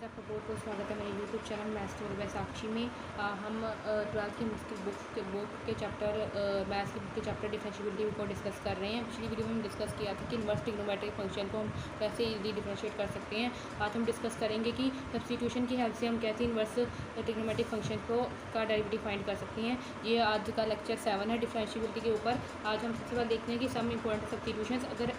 Guys, आपका बहुत बहुत स्वागत है मेरे YouTube channel maths tour by Sakshi में। हम 12th की मुश्किल बुक के चैप्टर मैथ्स की बुक के चैप्टर डिफरेंशिएबिलिटी को डिस्कस कर रहे हैं। पिछली वीडियो में हम डिस्कस किया था कि इन्वर्स ट्रिग्नोमेट्रिक फंक्शन को हम कैसे इजीली डिफरेंशिएट कर सकते हैं। आज हम डिस्कस करेंगे कि सब्स्टिट्यूशन की हेल्प से हम कैसे इन्वर्स ट्रिग्नोमेट्रिक फंक्शन का डेरिवेटिव फाइंड कर सकते हैं। ये आज का लेक्चर 7 है डिफरेंशिएबिलिटी के ऊपर। आज हम सबसे पहले देखते हैं कि सम इंपॉर्टेंट सब्स्टिट्यूशंस, अगर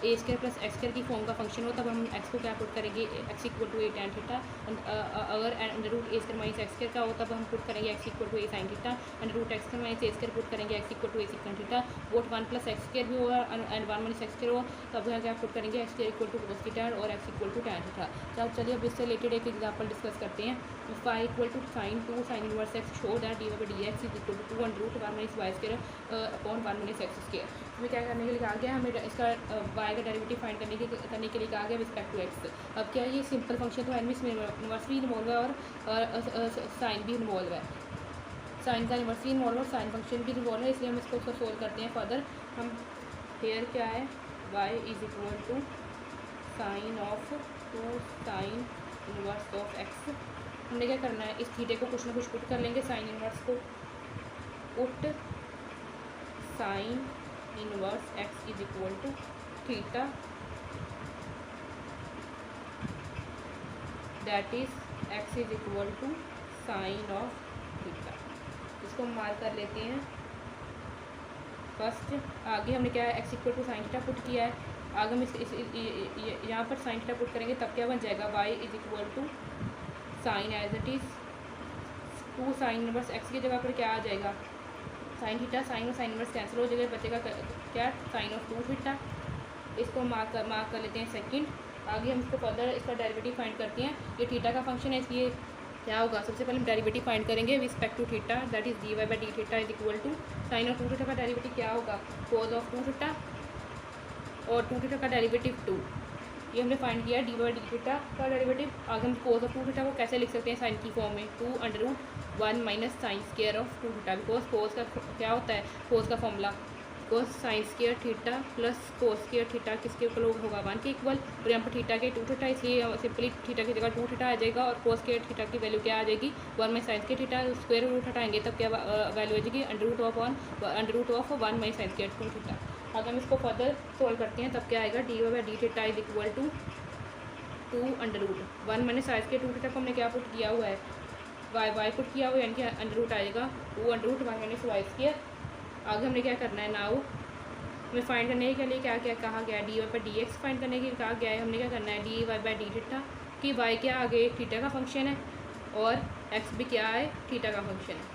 a square plus x square की फॉर्म का फंक्शन हो तब हम एक्स को क्या पुट करेंगे, x equal to a tan theta. अगर under root a square minus x square का हो तब हम पुट करेंगे x equal to a sine theta. Under root x square minus a square put करेंगे x equal to a secant theta. वोट 1 plus x square भी होगा and 1 minus x square हो तब हम क्या पुट करेंगे x square equal to cos theta और x equal to tan theta. तब चलिए अब इससे रिलेटेड एक एग्जाम्पल डिस्कस करते हैं। Phi equal to sine 2 sine inverse x show that d by d x is equal to 2 under root 1 minus y square upon 1 minus x square. हमें क्या करने के लिए कहा गया, हमें इसका वाई का डेरिवेटिव फाइंड करने के लिए कहा गया रिस्पेक्ट टू एक्स। अब क्या ये सिंपल फंक्शन तो है, इसमें इन्वर्स भी इन्वॉल्व है और साइन भी इन्वॉल्व है। साइन का इन्वर्स भी इन्वॉल्व है और साइन फंक्शन भी इन्वॉल्व है, इसलिए हम इसको सोल्व करते हैं फर्दर। हम हेयर क्या है, y is equal to sine of 2 sine inverse of x. हमने क्या करना है, इस थीटे को कुछ ना कुछ पुट कर लेंगे, साइन इन्वर्स को put sine inverse x is equal to theta that is x is equal to sine of theta. इसको हम मार्क कर लेते हैं फर्स्ट। आगे हमने क्या है, x equal to sine theta put किया है। आगे हम यहाँ पर साइन थीटा पुट करेंगे तब क्या बन जाएगा, y is equal to sine as it is 2 sine inverse x की जगह पर क्या आ जाएगा, साइन थीटा। साइन और साइन इनवर्स कैंसिल हो जाएगा, बचेगा क्या, साइन ऑफ 2 थीटा। इसको मार्क कर लेते हैं सेकंड। आगे हम इसको फर्दर इसका डेरिवेटिव फाइंड करते हैं। ये थीटा का फंक्शन है, इसलिए क्या होगा, सबसे पहले हम डेरिवेटिव फाइंड करेंगे respect to theta that is d y by d theta is equal to sine of 2 theta का डेरिवेटिव क्या होगा, कोस ऑफ 2 थीटा और 2 थीटा का डेरिवेटिव 2। ये हमने फाइंड किया डी बाई डी थीटा का डेरिवेटिव। आगे हम कोस ऑफ 2 थीटा को कैसे लिख सकते हैं, साइन की फॉर्म में 2 under root 1 minus sine square of 2 theta. Because cos का क्या होता है, कोस का formula cos sine square theta plus cos square theta किसके इक्वल होगा, 1 के इक्वल। और यहाँ पर थीटा के 2 थीटा, इसलिए सिंपली थीटा की जगह 2 थीटा आ जाएगा और कोस स्क्वायर थीटा की वैल्यू क्या आ जाएगी, 1 minus sine square theta. Square root हटाएंगे तब क्या वैल्यू आ जाएगी, under root of 1 minus sine square 2 theta. अगर हम इसको फर्दर सोल्व करते हैं तब क्या आएगा, d y by d theta is equal to 2 under root 1 minus sine square 2 theta को हमने क्या पुट किया हुआ है, वाई पुट किया हुआ है, यानी कि अंडर रूट आएगा 2 under root 1 minus y square. आगे हमने क्या करना है, नाउ हमें फाइंड करने के लिए क्या क्या कहा गया है, d y by d x find करने के लिए कहा गया है। हमने क्या करना है, d y by d theta कि वाई क्या आगे थीटा का फंक्शन है और एक्स भी क्या है, थीटा का फंक्शन है,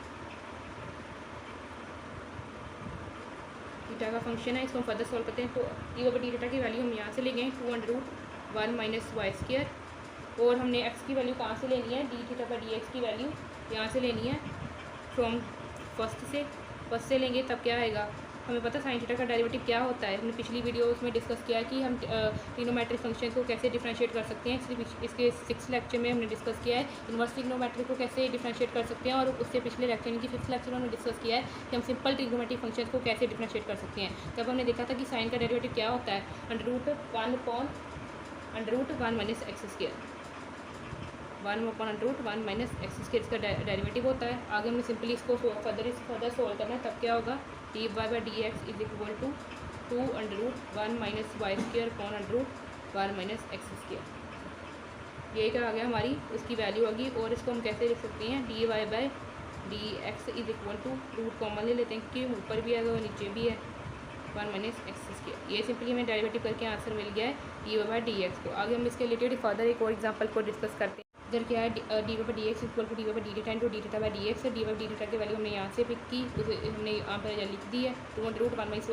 थीटा का फंक्शन है। इसको हम फर्दर सॉल्व करते हैं। तो d y by d theta की वैल्यू हम यहाँ से ले गए 2 under root 1 minus y square और हमने एक्स की वैल्यू कहाँ से लेनी है, d theta by d x की वैल्यू यहाँ से लेनी है फ्रॉम फर्स्ट से लेंगे तब क्या आएगा, हमें पता साइन थीटा का डेरिवेटिव क्या होता है। हमने पिछली वीडियो उसमें डिस्कस किया कि हम ट्रिग्नोमेट्रिक फंक्शन को कैसे डिफरेंशिएट कर सकते हैं। इसके 6th लेक्चर में हमने डिस्कस किया है इन्वर्स ट्रिग्नोमेट्रिक को कैसे डिफरेंशिएट कर सकते हैं, और उससे पिछले लेक्चर यानी कि 5th लेक्चर में हमने डिस्कस किया है कि हम सिंपल ट्रिग्नोमेट्रिक फंक्शन को कैसे डिफरेंशिएट कर सकते हैं। तब हमने देखा था कि साइन का डेरिवेटिव क्या होता है, under root 1 upon under root 1 minus x square, 1 upon under root 1 minus x square इसका डेरिवेटिव होता है। आगे हमने सिंपली इसको फर्दर सोल्व करना है तब क्या होगा, d y by d x is equal to 2 under root 1 minus y square upon under root 1 minus x square. ये क्या आ गया, हमारी उसकी वैल्यू होगी। और इसको हम कैसे लिख सकते हैं, d y by d x is equal to root common ले लेते हैं क्योंकि ऊपर भी है तो नीचे भी है 1 माइनस एक्स स्क्वायर। ये सिंपली हमें डेरिवेटिव करके आंसर मिल गया है d y by d x को। आगे हम इसके रिलेटेड फर्दर एक और एग्जाम्पल को डिस्कस करते हैं। इधर क्या है, d y by d x equal to d y by d theta into d theta by d x. D y d theta की वैल्यू हमने यहाँ से पिक की, उसे हमने यहाँ पर लिख दी है 2 under root 1 minus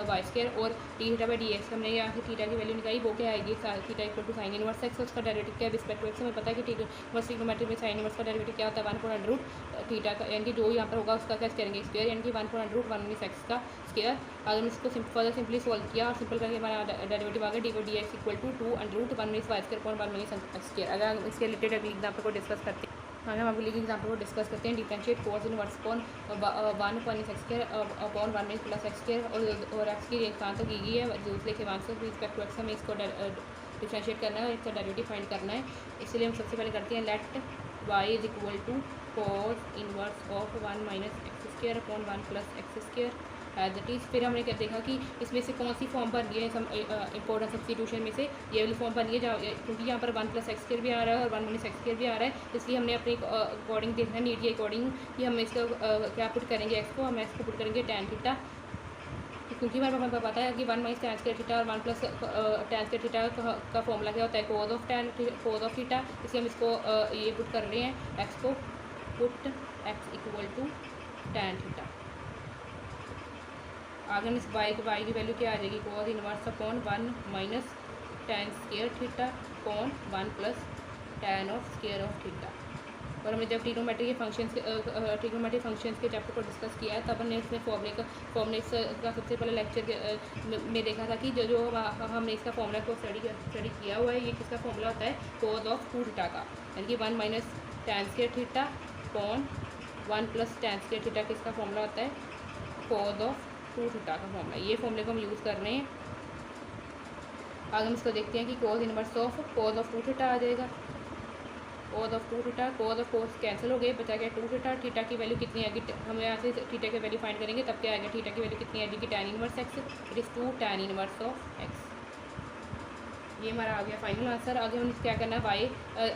y square और d theta by d x हमने यहाँ से थीटा की वैल्यू निकाली, वो क्या आएगी, theta equal to sine inverse x. उसका डेरिवेटिव क्या है, रिस्पेक्ट टू एक्स। हमें पता है कि ट्रिग्नोमेट्रिक में साइन इनवर्स का डेरिवेटिव क्या होता है, 1 अंडर रूट थीटा का, यानी कि जो यहाँ पर होगा उसका क्या करेंगे, स्क्वायर, यानी कि 1 अंडर रूट 1 माइनस एक्स का स्क्वायर। अगर हम इसको फर्दर सिंपली सॉल्व किया और सिंपल करके हमारा डेरिवेटिव आ गया d y d x equal to 2 under root 1 minus y square upon 1 minus x square. अगर हम इसके रिलेटेड अगली एग्जाम्पल को डिस्कस करते हैं, आगे हम अगली एग्जाम्पल को डिस्कस करते हैं। डिफरेंशिएट कोस inverse upon 1 upon x square upon 1 minus plus x square और एक्स की रेंज कहाँ तक की गई है, दूसरे के आंसर रिस्पेक्ट टू एक्स। हमें इसको डिफरेंशिएट करना है और इसका डेरिवेटिव फाइंड करना है। इसलिए हम सबसे पहले करते हैं let y is equal to cos inverse of 1 minus x square upon 1 plus x square as it is. फिर हमने क्या देखा कि इसमें से कौन सी फॉर्म बन रही है इंपॉर्टेंट सब्स्टिट्यूशन में से ये वाली फॉर्म बन रही है क्योंकि यहाँ पर 1 प्लस एक्स स्क्वायर भी आ रहा है और 1 माइनस एक्स स्क्वायर भी आ रहा है। इसलिए हमने अपने अकॉर्डिंग देखना है नीड के अकॉर्डिंग कि हम इसका क्या पुट करेंगे एक्स को, हम एक्स को पुट करेंगे टैन थीटा, क्योंकि हमें पता है कि 1 माइनस टैन स्क्वायर थीटा और 1 प्लस टैन स्क्वायर थीटा का फॉर्मूला क्या होता है कोस ऑफ थीटा। इसलिए हम इसको ये पुट कर रहे हैं एक्स को, put x equal to tan theta. आगे हम इस वाई की वैल्यू क्या आ जाएगी, cos inverse upon 1 minus tan square theta upon 1 plus tan of square of theta. और हमने जब ट्रिग्नोमेट्री फंक्शंस के चैप्टर को डिस्कस किया है तब हमने इसमें फॉर्मूले का सबसे पहले लेक्चर में देखा था कि जो हमने इसका फॉर्मूला को स्टडी किया हुआ है, ये किसका फॉर्मूला होता है कोस ऑफ 2 थीटा का, यानी कि 1 minus tan square theta upon 1 plus tan square theta किसका फॉर्मूला होता है कोस ऑफ 2 थीटा का फॉर्मूला। ये फॉर्मूले को हम यूज़ कर रहे हैं। आगे हम इसको देखते हैं कि cos inverse of cos of 2 theta आ जाएगा, cos of 2 theta, cos of cos cancel हो गए, बचा गया 2 थीटा। थीटा की वैल्यू कितनी आएगी, हम यहाँ से थीटा की वैल्यू फाइंड करेंगे तब क्या आएगा, थीटा की वैल्यू कितनी आएगी tan inverse x, it is 2 tan inverse of x. ये हमारा आ गया फाइनल आंसर। आगे हम क्या करना है वाई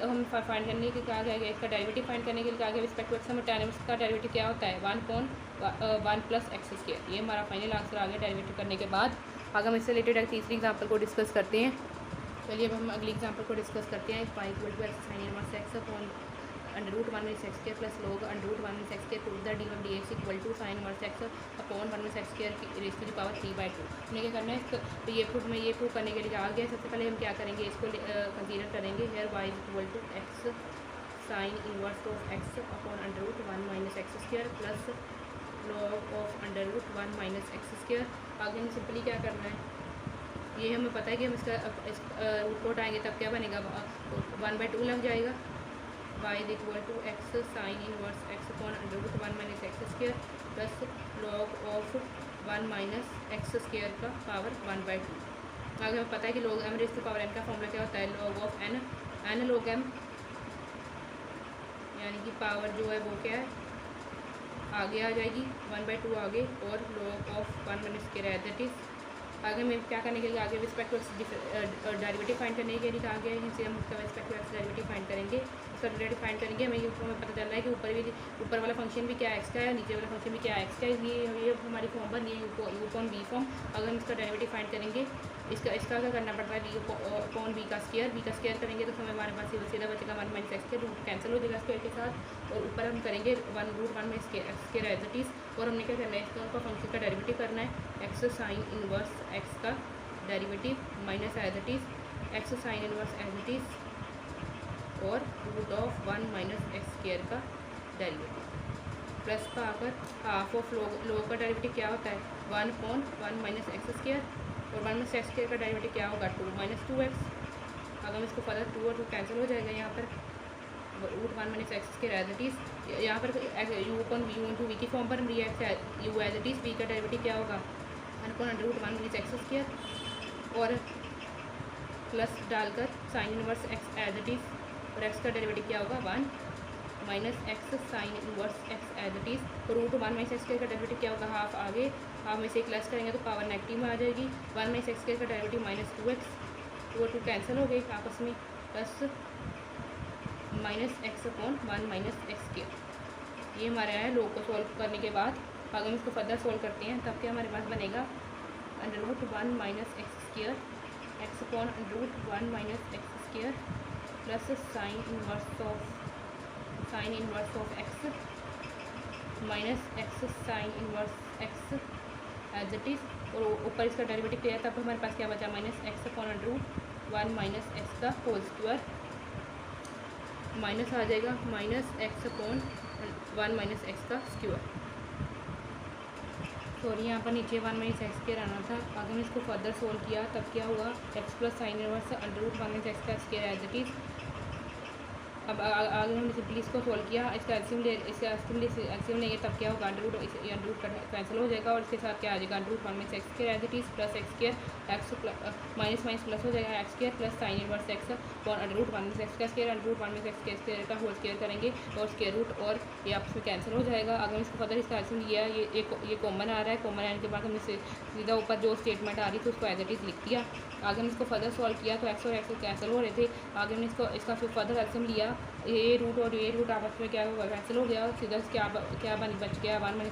हम फाइंड करने के क्या आएगा, इसका डेरिवेटिव फाइंड करने के लिए आगे रिस्पेक्ट टू एक्स हम टैन इनवर्स का डेरिवेटिव क्या होता है 1 प्लस एक्स स्क्वायर। ये हमारा फाइनल आंसर आ गया डेरिवेटिव करने के बाद। आगे हम इससे रिलेटेड एक तीसरी एग्जाम्पल को डिस्कस करते हैं। चलिए अब हम अगली एग्जाम्पल को डिस्कस करते हैं। Y equal to x sine inverse x upon √1 minus x square plus log √1 minus x square to the dx equal to sine inverse x upon 1 minus x square raise to the power 3/2। हमने क्या करना है, तो ये proof करने के लिए आ गया। सबसे पहले हम क्या करेंगे, इसको कंसीडर करेंगे here y equal to x sine inverse of x upon √1 minus x square plus log of √1 minus x square. आगे हमें सिंपली क्या करना है, ये हमें पता है कि हम इसका रूट को हटाएंगे तब क्या बनेगा 1/2 लग जाएगा। y is equal to x sine inverse x upon √1 minus x square plus log of 1 minus x square का पावर 1/2। आगे हमें पता है कि log m raise to power n का फॉर्मूला क्या होता है log of n log m, यानी कि पावर जो है वो क्या है आगे आ जाएगी 1/2 आगे, और log of 1 minus square as it is. आगे में क्या करने के लिए आगे respect to x derivative find करने के लिए कहा गया है, इनसे हम उसका respect to x derivative find करेंगे। उसका डेरिवेटिव फाइंड करेंगे हमें पता चल रहा है कि ऊपर वाला फंक्शन भी क्या एक्स का है, नीचे वाला फंक्शन भी क्या एक्स का है, इसलिए ये हमारी फॉर्म बन रही है यू अपॉन बी फॉर्म। अगर हम इसका डेरिवेटिव फाइंड करेंगे, इसका क्या करना पड़ता है वी अपॉन बी का स्क्वायर करेंगे तो हमारे पास सीधा बचेगा 1 minus x square, root cancel हो जाएगा स्क्वायर के साथ, और ऊपर हम करेंगे 1√1 में x square as it is. और हमने क्या करना है, इसका फंक्शन का डेरिवेटिव करना है एक्स साइन इनवर्स एक्स का derivative minus as it is x sine inverse as it is और root of 1 minus x square का डेरिवेटिव प्लस का आकर हाफ ऑफ log का डेरिवेटिव क्या होता है 1/1 माइनस एक्स स्क्वायर, और 1 माइनस एक्स स्क्वायर का डेरिवेटिव क्या होगा 2 माइनस 2x। अगर हम इसको फर्दर 2 और 2 कैंसिल हो जाएगा, यहाँ पर √1 minus x square as it is. यहाँ पर यू अपॉन वी की फॉर्म पर हम u as it is v का डेरिवेटिव क्या होगा 1/√1 माइनस एक्स स्क्वायर, और प्लस डालकर sine inverse x as it is, और एक्स का डेरिवेटिव क्या होगा 1 minus x sine inverse x as it is. √1 minus x square का डेरिवेटिव क्या होगा हाफ, आगे हाफ में से एक प्लस करेंगे तो पावर नेगेटिव में आ जाएगी। 1 माइनस एक्स स्क्वायर का डेरिवेटिव माइनस 2x, 2 और 2 कैंसिल हो गई आपस में, plus minus x upon 1 minus x square. ये हमारे यहाँ log को सॉल्व करने के बाद अगर हम इसको फर्दर सॉल्व करते हैं तब क्या हमारे पास बनेगा √1 minus x square x upon √1 minus x square plus sine inverse of x minus x sine inverse x as it is, और ऊपर इसका डेरिवेटिव किया तब हमारे पास क्या बचा minus x upon √1 minus x का होल स्क्वायर, माइनस आ जाएगा minus x upon 1 minus x का स्क्वायर। सॉरी यहाँ पर नीचे 1 माइनस एक्स स्क्वायर आना था। अगर हम इसको फर्दर सोल्व किया तब क्या हुआ x plus sine inverse √1 minus x का स्क्वायर एज इट इज़ अब अगर हमने सिंपली इसको सॉल्व किया, इसका एलसीएम लेंगे तब क्या होगा, अंडर रूट कैंसिल हो जाएगा और इसके साथ क्या आ जाएगा, अंडर रूट 1 में x square as it is plus x square x minus minus plus हो जाएगा x square plus sine inverse x और अंडर रूट 1 में एक्स का स्क्वायर अंडर रूट 1 में एक्स के स्क्वायर का होल स्क्वायर करेंगे और स्क्वायर रूट और ये आपस में कैंसिल हो जाएगा। अगर इसको फर्दर इसका एलसीएम लिया, ये कॉमन आ रहा है, कॉमन आने के बाद हमने सीधा ऊपर जो स्टेटमेंट आ रही थी उसको एज इट इज़ लिख दिया। आगे हमने इसको फर्दर सॉल्व किया तो एक्स और एक्स कैंसिल हो रहे थे। आगे हमने इसका फिर फर्दर एलसीएम लिया, ये रूट और ये रूट आपस में क्या हुआ, कैंसिल हो गया और सीधा क्या बच गया 1 minus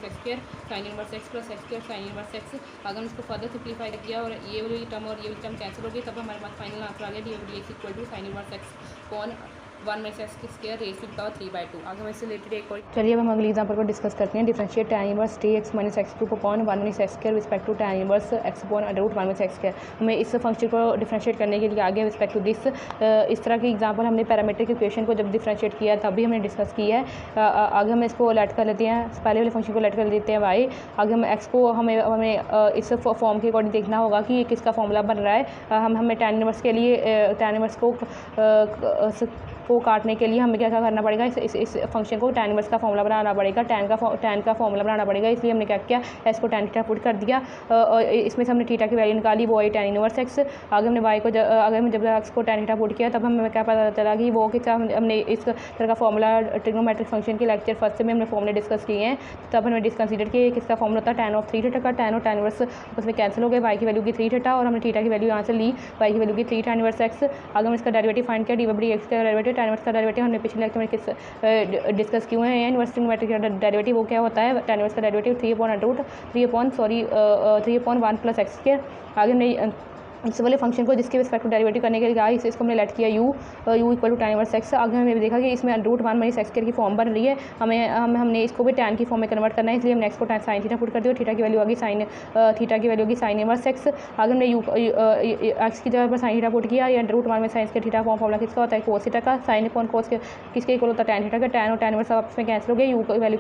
x square sine inverse x plus x square sine inverse x. अगर हम इसको फर्दर सिंप्लीफाई किया और ये वाली टर्म और ये वाली टर्म कैंसिल हो गई, तब हमारे पास फाइनल आंसर आ गया d equal to sine inverse x कॉन 1 minus x square raise to the power 3/2। आगे हम इससे रिलेटेड एक और चलिए अब हम अगली एग्जांपल को डिस्कस करते हैं। Differentiate tan inverse t x minus x cube upon 1 minus x square respect to tan inverse x upon under root 1 minus x square. हमें इस फंक्शन को डिफरेंशिएट करने के लिए आगे रिस्पेक्ट टू दिस इस तरह की एग्जांपल हमने पैरामीट्रिक इक्वेशन को जब डिफरेंशिएट किया तब भी हमने डिस्कस किया है। आगे हम इसको लेट कर लेते हैं, पहले वाले फंक्शन को लेट कर लेते हैं वाई। आगे हम एक्स को हमें इस फॉर्म के अकॉर्डिंग देखना होगा कि ये किसका फॉर्मूला बन रहा है। हमें tan इनवर्स के लिए tan इनवर्स को काटने के लिए हमें क्या करना पड़ेगा, इस फंक्शन को tan इनवर्स का फॉर्मूला बनाना पड़ेगा, tan का फॉर्मूला बनाना पड़ेगा। इसलिए हमने क्या किया, एस को tan थीटा पुट कर दिया, इसमें से हमने थीटा की वैल्यू निकाली, वो आई tan इनवर्स एक्स। आगे हमने वाई को अगर हम जब एक्स को tan थीटा पुट किया तब हमें क्या पता चला कि वो किस हमने इस तरह का फॉर्मूला ट्रिग्नोमेट्रिक फंक्शन के लेक्चर फर्स्ट में हमने फॉर्मूले डिस्कस किए हैं। तब हमने डिसकंसीडर किया किसका फॉर्मूला था tan ऑफ 3 थीटा का, tan और tan इनवर्स उसमें कैंसिल हो गए, वाई की वैल्यू की 3 थीटा और हमने थीटा की वैल्यू यहाँ से ली, वाई की वैल्यू की 3 tan इनवर्स एक्स। आगे हम इसका डेरिवेटिव फाइंड किया, डी एक्स का डेरिवेटिव, tan इनवर्स का डेरिवेटिव हमने पिछले लेक्चर में डिस्कस किए हैं। इनवर्स ट्रिग्नोमेट्रिक का डेरिवेटिव वो क्या होता है, tan इनवर्स का डेरिवेटिव 3/1 प्लस एक्स स्क्वायर। आगे हमने इस वाले फंक्शन को जिसके रिस्पेक्ट टू डेरिवेटिव करने के लिए कहा, इसको हमने लेट किया u equal to tan inverse x. आगे हमने देखा कि इसमें under root 1 minus x square की फॉर्म बन रही है, हमने इसको भी tan की फॉर्म में कन्वर्ट करना है, इसलिए हमने x को साइन थीटा पुट कर दिया, थीटा की वैल्यू होगी थीटा की वैल्यू होगी साइन इनवर्स एक्स। आगे हमने एक्स की जगह पर साइन थीटा पुट किया, ये अंडर रूट 1 में साइन के थीटा फॉर्मूला किसका होता है, कोस थीटा का, साइन अपॉन कोस किसके इक्वल होता है, tan थीटा का, tan और tan इनवर्स आपस में कैंसिल हो गए, u की वैल्यू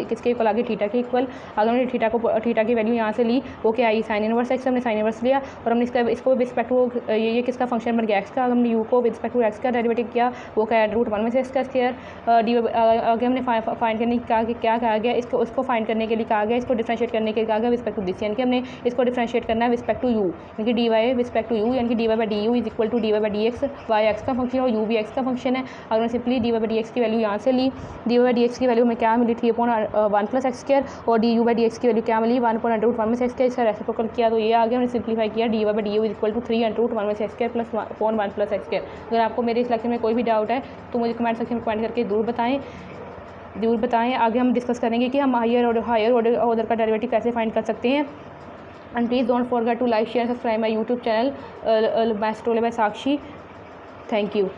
किसके इक्वल आ गई, थीटा के इक्वल। आगे हमने थीटा की वैल्यू यहाँ से ली, वो क्या आई साइन इनवर्स एक्स, हमने साइन इनवर्स लिया और हमने इसको रिस्पेक्ट टू ये किसका फंक्शन बन गया, एक्स का। हमने यू को विद रिस्पेक्ट टू एक्स का डेरिवेटिव किया, वो क्या है रूट 1 में से एक्स का स्क्वायर डी। आगे हमने फाइंड करने की कहा कि क्या कहा गया, उसको फाइंड करने के लिए कहा गया, इसको डिफरेंशिएट करने के लिए कहा गया रिस्पेक्ट टू दिस, यानी कि हमने इसको डिफरेंशिएट करना है रिस्पेक्ट टू यू, यानी कि d y respect to u, यानी कि d y by d u is equal to d y by d x. Y x का फंक्शन और यू भी एक्स का फंक्शन है। अगर हमने simply d y by d x की वैल्यू यहाँ से ली, d y by d x की वैल्यू में क्या मिली 3/1 प्लस एक्स स्क्वायर और d u by d x की वैल्यू क्या मिली 1/√1 में से एक्स स्क्वायर। इसका रेसिप्रोकल किया तो ये आगे हमने सिंप्लीफाई किया, d y by d u is equal to 3/√1 में से x square plus 1 plus x square. अगर आपको मेरे इस लेक्चर में कोई भी डाउट है तो मुझे कमेंट सेक्शन में कमेंट करके जरूर बताएं। आगे हम डिस्कस करेंगे कि हम हायर ऑर्डर का डेरिवेटिव कैसे फाइंड कर सकते हैं। And please don't forget to like share subscribe my YouTube channel maths टोले बाय साक्षी। Thank you.